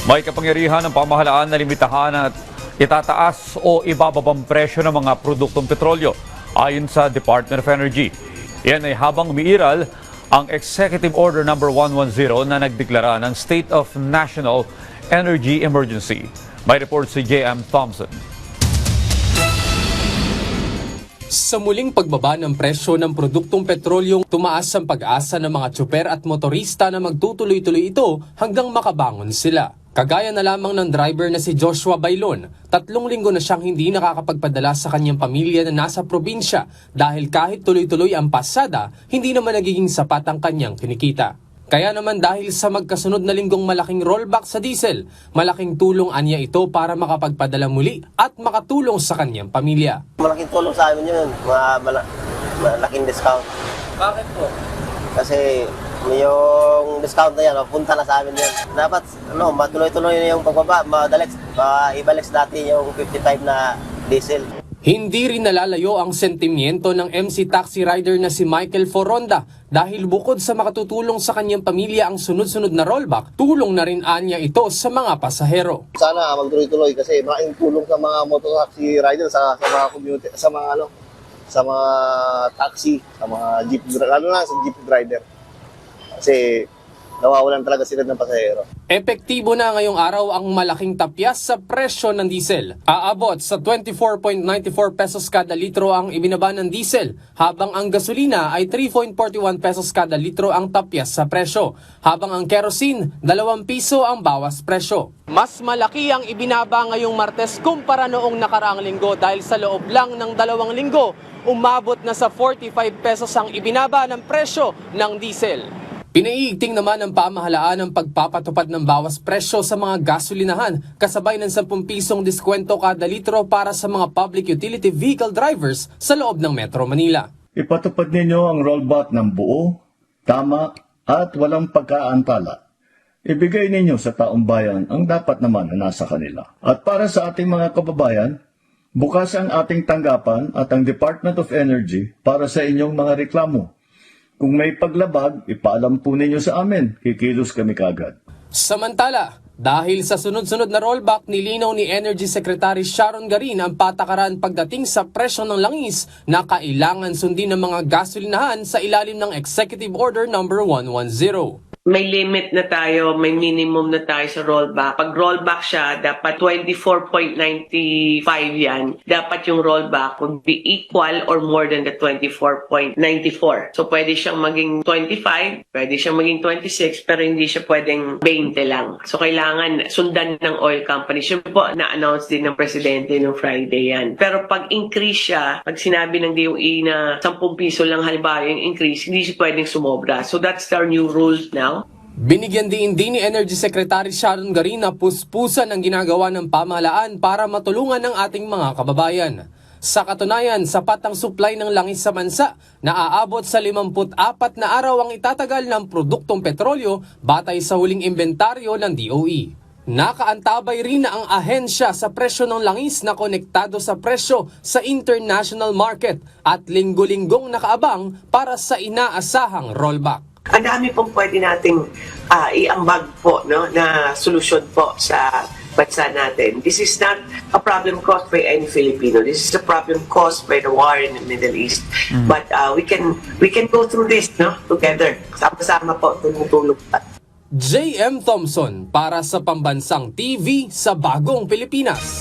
May kapangyarihan ng pamahalaan na limitahan at itataas o ibababang presyo ng mga produktong petrolyo ayon sa Department of Energy. Yan ay habang umiiral ang Executive Order No. 110 na nagdeklara ng State of National Energy Emergency. May report si J.M. Thompson. Sa muling pagbaba ng presyo ng produktong petrolyong, tumaas ang pag-asa ng mga tsuper at motorista na magtutuloy-tuloy ito hanggang makabangon sila. Kagaya na lamang ng driver na si Joshua Bailon, 3 linggo na siyang hindi nakakapagpadala sa kanyang pamilya na nasa probinsya dahil kahit tuloy-tuloy ang pasada, hindi naman nagiging sapat ang kanyang kinikita. Kaya naman dahil sa magkasunod na linggong malaking rollback sa diesel, malaking tulong anya ito para makapagpadala muli at makatulong sa kanyang pamilya. Malaking tulong sa amin yun, malaking discount. Bakit po? Kasi yung discount na yan, punta na sa amin yan. Dapat matuloy-tuloy na yung pagbaba, ibalik natin yung 55 na diesel. Hindi rin nalalayo ang sentimiento ng MC taxi rider na si Michael Foronda dahil bukod sa makatutulong sa kanyang pamilya ang sunod-sunod na rollback, tulong na rin anya ito sa mga pasahero. Sana magtuloy-tuloy kasi malaking tulong sa mga mototaxi rider, sa mga community, sa mga taxi, sa mga jeep, lalo na sa jeep rider. Kasi nawawalan talaga sila ng pasahero. Epektibo na ngayong araw ang malaking tapyas sa presyo ng diesel. Aabot sa 24.94 pesos kada litro ang ibinaba ng diesel, habang ang gasolina ay 3.41 pesos kada litro ang tapyas sa presyo, habang ang kerosene, 2 piso ang bawas presyo. Mas malaki ang ibinaba ngayong Martes kumpara noong nakaraang linggo dahil sa loob lang ng 2 linggo, umabot na sa 45 pesos ang ibinaba ng presyo ng diesel. Pinaiigting naman ng pamahalaan ang pagpapatupad ng bawas presyo sa mga gasolinahan kasabay ng 10 pisong diskwento kada litro para sa mga public utility vehicle drivers sa loob ng Metro Manila. Ipatupad ninyo ang rollback ng buo, tama at walang pagkaantala. Ibigay ninyo sa taong bayan ang dapat naman na nasa kanila. At para sa ating mga kababayan, bukas ang ating tanggapan at ang Department of Energy para sa inyong mga reklamo. Kung may paglabag, ipaalam po ninyo sa amin. Kikilos kami kagad. Samantala, dahil sa sunod-sunod na rollback, nilinaw ni Energy Secretary Sharon Garin ang patakaran pagdating sa presyo ng langis na kailangan sundin ng mga gasolinahan sa ilalim ng Executive Order No. 110. May limit na tayo, may minimum na tayo sa rollback. Pag rollback siya, dapat 24.95 yan. Dapat yung rollback would be equal or more than the 24.94. So pwede siyang maging 25, pwede siyang maging 26, pero hindi siya pwedeng 20 lang. So kailangan sundan ng oil companies. Yun po, na-announce din ng presidente nung Friday yan. Pero pag increase siya, pag sinabi ng DOE na 10 piso lang halimbawa yung increase, hindi siya pwedeng sumobra. So that's our new rules now. Binigyan din ni Energy Secretary Sharon Garin na puspusan ang ginagawa ng pamahalaan para matulungan ng ating mga kababayan. Sa katunayan, sapat ang supply ng langis sa bansa na aabot sa 54 na araw ang itatagal ng produktong petrolyo batay sa huling inventaryo ng DOE. Nakaantabay rin na ang ahensya sa presyo ng langis na konektado sa presyo sa international market at linggo-linggong nakaabang para sa inaasahang rollback. Ang dami pong pwede nating iambag po, no, na solusyon po sa bansa natin. This is not a problem caused by any Filipino. This is a problem caused by the war in the Middle East. But we can go through this, no, together. Sama-sama po, tumutulong pa. J.M. Thompson para sa Pambansang TV sa Bagong Pilipinas.